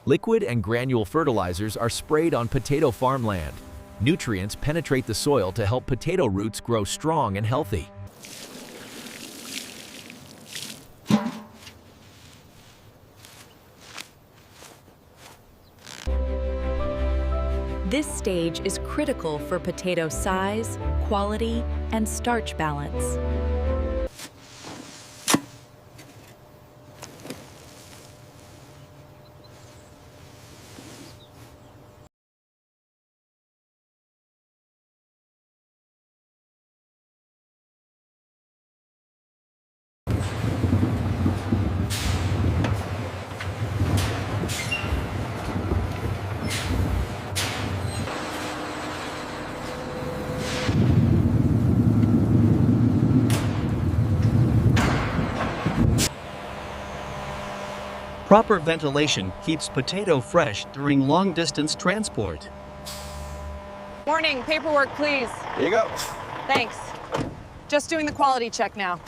Liquid and granule fertilizers are sprayed on potato farmland. Nutrients penetrate the soil to help potato roots grow strong and healthy. This stage is critical for potato size, quality, and starch balance. Proper ventilation keeps potato fresh during long-distance transport. Morning, paperwork, please. Here you go. Thanks. Just doing the quality check now.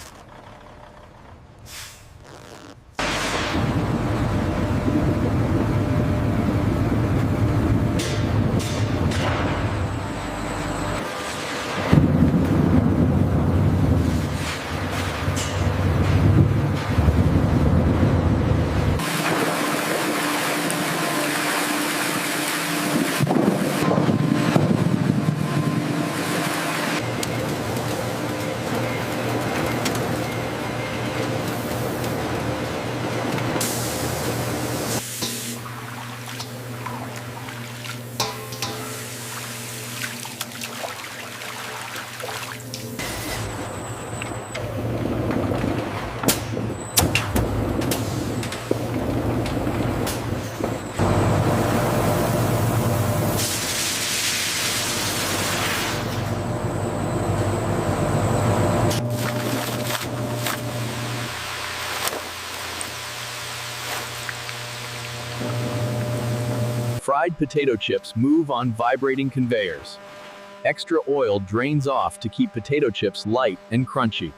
Fried potato chips move on vibrating conveyors. Extra oil drains off to keep potato chips light and crunchy.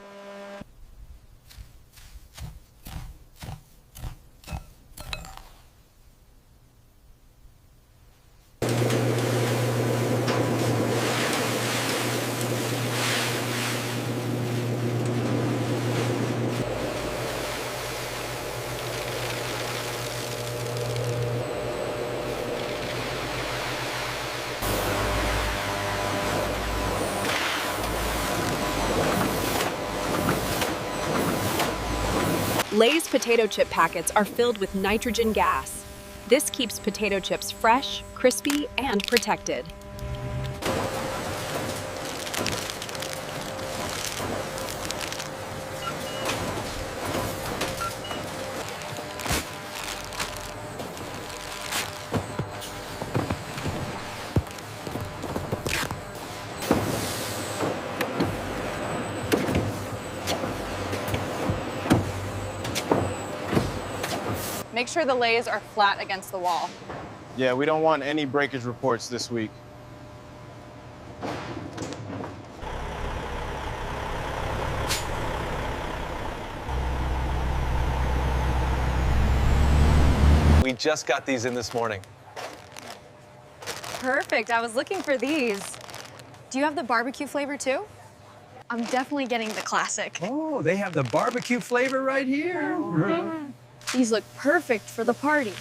Lay's potato chip packets are filled with nitrogen gas. This keeps potato chips fresh, crispy, and protected. Make sure the lays are flat against the wall. Yeah, we don't want any breakage reports this week. We just got these in this morning. Perfect. I was looking for these. Do you have the barbecue flavor too? I'm definitely getting the classic. Oh, they have the barbecue flavor right here. These look perfect for the party.